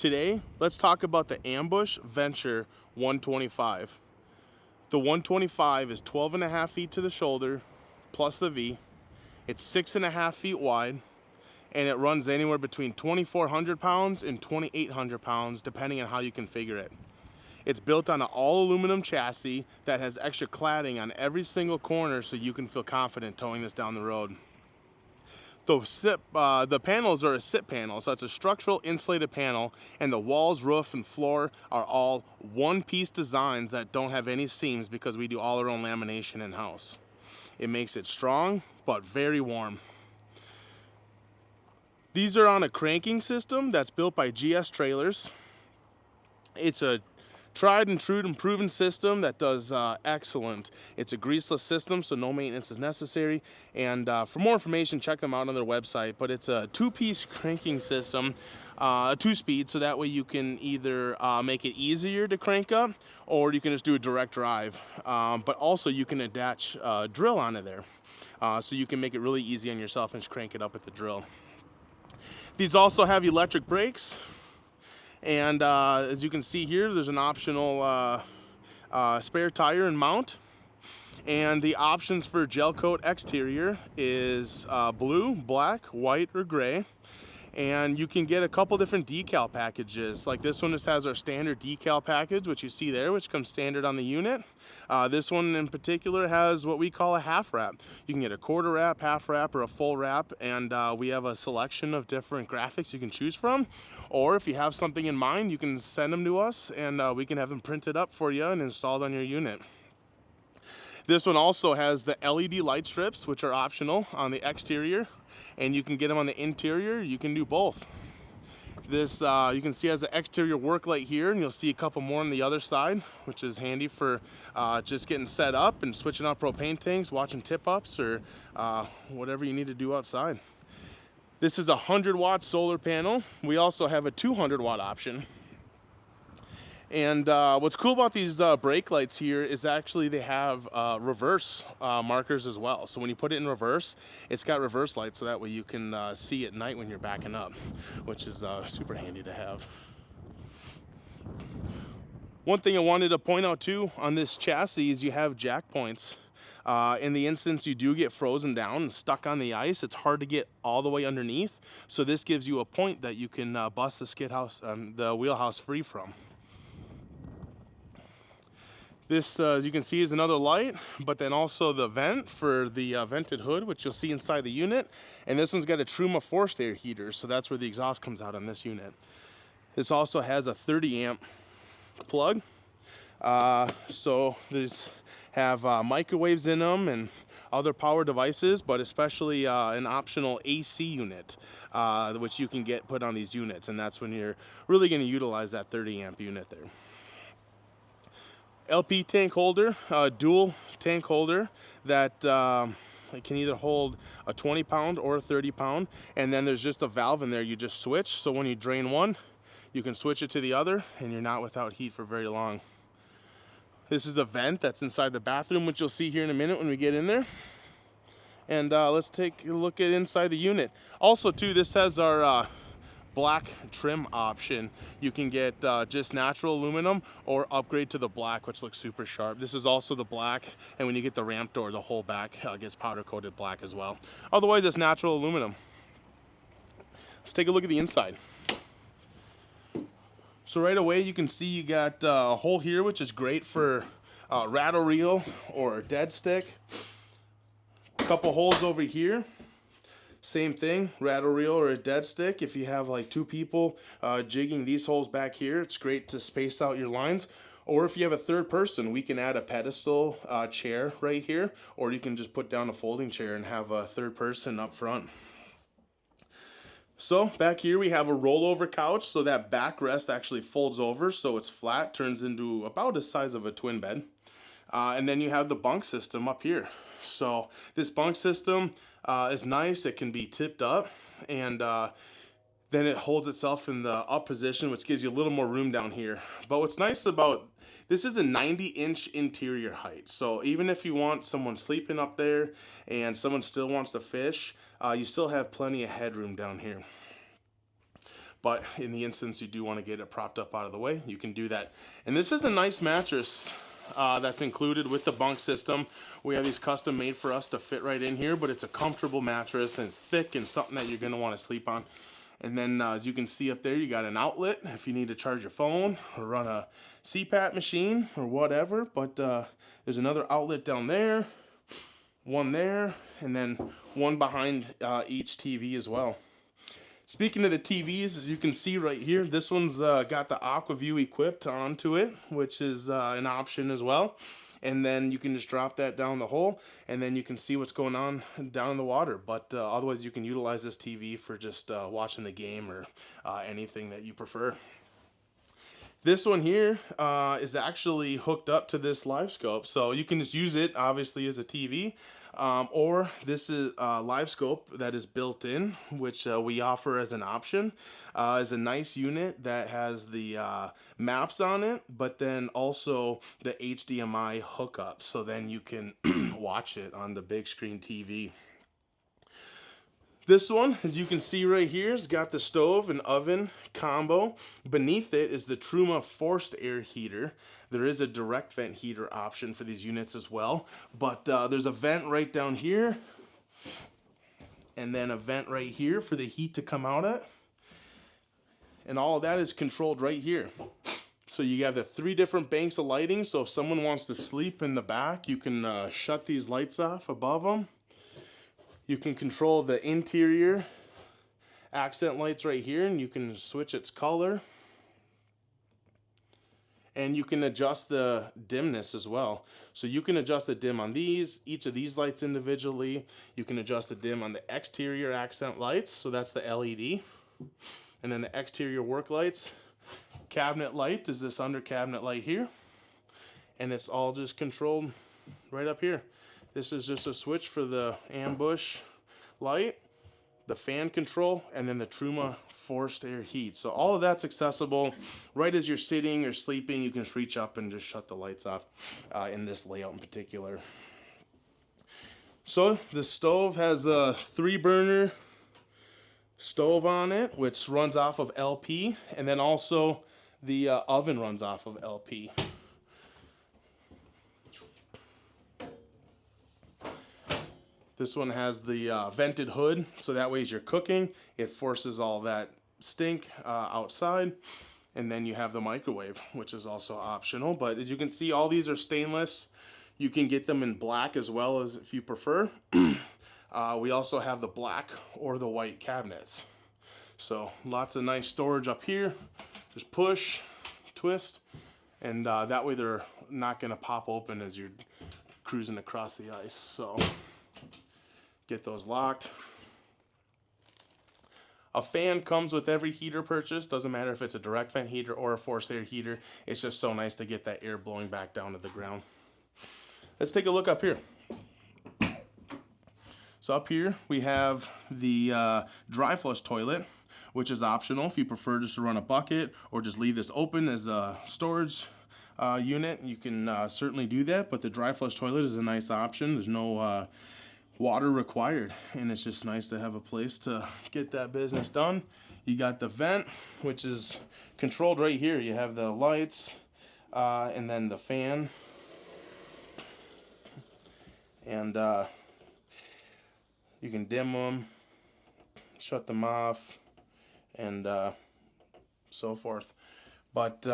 Today, let's talk about the Ambush Venture 125. The 125 is 12.5 feet to the shoulder, plus the V. It's 6.5 feet wide, and it runs anywhere between 2,400 pounds and 2,800 pounds, depending on how you configure it. It's built on an all aluminum chassis that has extra cladding on every single corner so you can feel confident towing this down the road. The panels are a SIP panel, so it's a structural insulated panel, and the walls, roof, and floor are all one-piece designs that don't have any seams because we do all our own lamination in-house. It makes it strong, but very warm. These are on a cranking system that's built by GS Trailers. It's a tried and true and proven system that does excellent. It's a greaseless system, so no maintenance is necessary. And for more information, check them out on their website. But it's a two-piece cranking system, a two-speed, so that way you can either make it easier to crank up, or you can just do a direct drive. But also you can attach a drill onto there, so you can make it really easy on yourself and just crank it up with the drill. These also have electric brakes. And as you can see here, there's an optional spare tire and mount. And the options for gel coat exterior is blue, black, white, or gray. And you can get a couple different decal packages. Like this one just has our standard decal package, which you see there, which comes standard on the unit. This one in particular has what we call a half wrap. You can get a quarter wrap, half wrap, or a full wrap, and we have a selection of different graphics you can choose from. Or if you have something in mind, you can send them to us, and we can have them printed up for you and installed on your unit. This one also has the LED light strips, which are optional on the exterior, and you can get them on the interior. You can do both. This you can see has an exterior work light here, and you'll see a couple more on the other side, which is handy for just getting set up and switching out propane tanks, watching tip-ups, or whatever you need to do outside. This is a 100-watt solar panel. We also have a 200-watt option. And what's cool about these brake lights here is actually they have reverse markers as well. So when you put it in reverse, it's got reverse lights, so that way you can see at night when you're backing up, which is super handy to have. One thing I wanted to point out too on this chassis is you have jack points. In the instance you do get frozen down and stuck on the ice, it's hard to get all the way underneath. So this gives you a point that you can bust the skid house, the wheelhouse free from. This, as you can see, is another light, but then also the vent for the vented hood, which you'll see inside the unit. And this one's got a Truma forced air heater, so that's where the exhaust comes out on this unit. This also has a 30 amp plug. So these have microwaves in them and other power devices, but especially an optional AC unit, which you can get put on these units. And that's when you're really going to utilize that 30 amp unit there. LP tank holder, dual tank holder that can either hold a 20-pound or a 30-pound, and then there's just a valve in there you just switch, so when you drain one, you can switch it to the other, and you're not without heat for very long. This is a vent that's inside the bathroom, which you'll see here in a minute when we get in there. And let's take a look at inside the unit. Also too, this has our black trim option. You can get just natural aluminum or upgrade to the black, which looks super sharp. This is also the black, and when you get the ramp door, the whole back gets powder coated black as well. Otherwise, it's natural aluminum. Let's take a look at the inside. So right away you can see you got a hole here, which is great for rattle reel or dead stick. A couple holes over here. Same thing, rattle reel or a dead stick. If you have like two people jigging these holes back here, it's great to space out your lines. Or if you have a third person, we can add a pedestal chair right here, or you can just put down a folding chair and have a third person up front. So back here we have a rollover couch, so that backrest actually folds over so it's flat, turns into about the size of a twin bed. And then you have the bunk system up here. So this bunk system is nice. It can be tipped up, and then it holds itself in the up position, which gives you a little more room down here. But what's nice about this is a 90-inch interior height. So even if you want someone sleeping up there and someone still wants to fish, you still have plenty of headroom down here. but in the instance you do want to get it propped up out of the way, you can do that. And this is a nice mattress that's included with the bunk system. We have these custom made for us to fit right in here, but it's a comfortable mattress and it's thick and something that you're going to want to sleep on. And then as you can see up there, you got an outlet if you need to charge your phone or run a CPAP machine or whatever. But there's another outlet down there, one there, and then one behind each TV as well. Speaking of the TVs, as you can see right here, this one's got the AquaView equipped onto it, which is an option as well. And then you can just drop that down the hole, and then you can see what's going on down in the water. But otherwise, you can utilize this TV for just watching the game or anything that you prefer. This one here is actually hooked up to this live scope, so you can just use it obviously as a TV, or this is a live scope that is built in, which we offer as an option. Is a nice unit that has the maps on it, but then also the HDMI hookup, so then you can watch it on the big screen TV. This one, as you can see right here, has got the stove and oven combo. Beneath it is the Truma forced air heater. There is a direct vent heater option for these units as well, but there's a vent right down here, and then a vent right here for the heat to come out at. And all of that is controlled right here. So you have the 3 different banks of lighting, so if someone wants to sleep in the back, you can shut these lights off above them. You can control the interior accent lights right here, and you can switch its color. And you can adjust the dimness as well. So you can adjust the dim on each of these lights individually. You can adjust the dim on the exterior accent lights, so that's the LED. And then the exterior work lights. Cabinet light is this under cabinet light here. And it's all just controlled right up here. This is just a switch for the ambush light, the fan control, and then the Truma forced air heat. So all of that's accessible right as you're sitting or sleeping. You can just reach up and just shut the lights off in this layout in particular. So the stove has a 3-burner stove on it, which runs off of LP, and then also the oven runs off of LP. This one has the vented hood, so that way as you're cooking, it forces all that stink outside. And then you have the microwave, which is also optional. But as you can see, all these are stainless. You can get them in black as well as if you prefer. We also have the black or the white cabinets. So lots of nice storage up here. Just push, twist, and that way they're not going to pop open as you're cruising across the ice. So get those locked. A fan comes with every heater purchase. Doesn't matter if it's a direct vent heater or a forced air heater. It's just so nice to get that air blowing back down to the ground. Let's take a look up here. So up here we have the dry flush toilet, which is optional if you prefer just to run a bucket or just leave this open as a storage unit. You can certainly do that, but the dry flush toilet is a nice option. There's no water required, and it's just nice to have a place to get that business done. You got the vent, which is controlled right here. You have the lights and then the fan, and you can dim them, shut them off, and so forth. But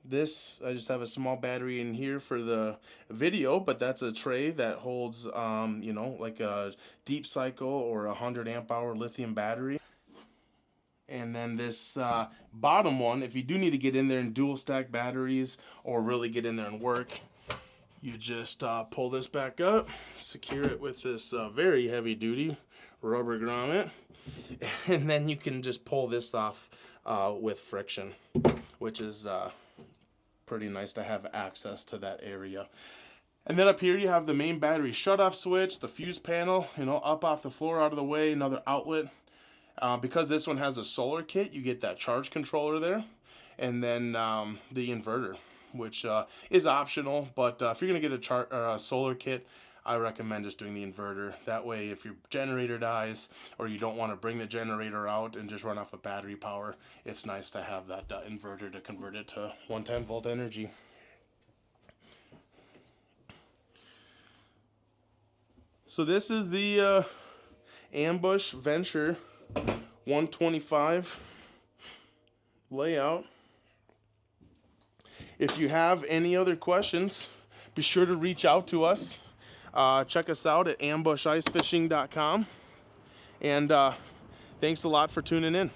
this, I just have a small battery in here for the video, but that's a tray that holds, you know, like a deep cycle or 100 amp hour lithium battery. And then this bottom one, if you do need to get in there and dual stack batteries or really get in there and work, you just pull this back up, secure it with this very heavy duty rubber grommet, and then you can just pull this off with friction, which is pretty nice to have access to that area. And then up here you have the main battery shutoff switch, the fuse panel, you know, up off the floor, out of the way, another outlet. Because this one has a solar kit, you get that charge controller there, and then the inverter, which is optional. But if you're gonna get a solar kit, I recommend just doing the inverter. That way, if your generator dies or you don't want to bring the generator out and just run off of battery power, it's nice to have that inverter to convert it to 110-volt energy. So this is the Ambush Venture 125 layout. If you have any other questions, be sure to reach out to us. Check us out at ambushicefishing.com. And thanks a lot for tuning in.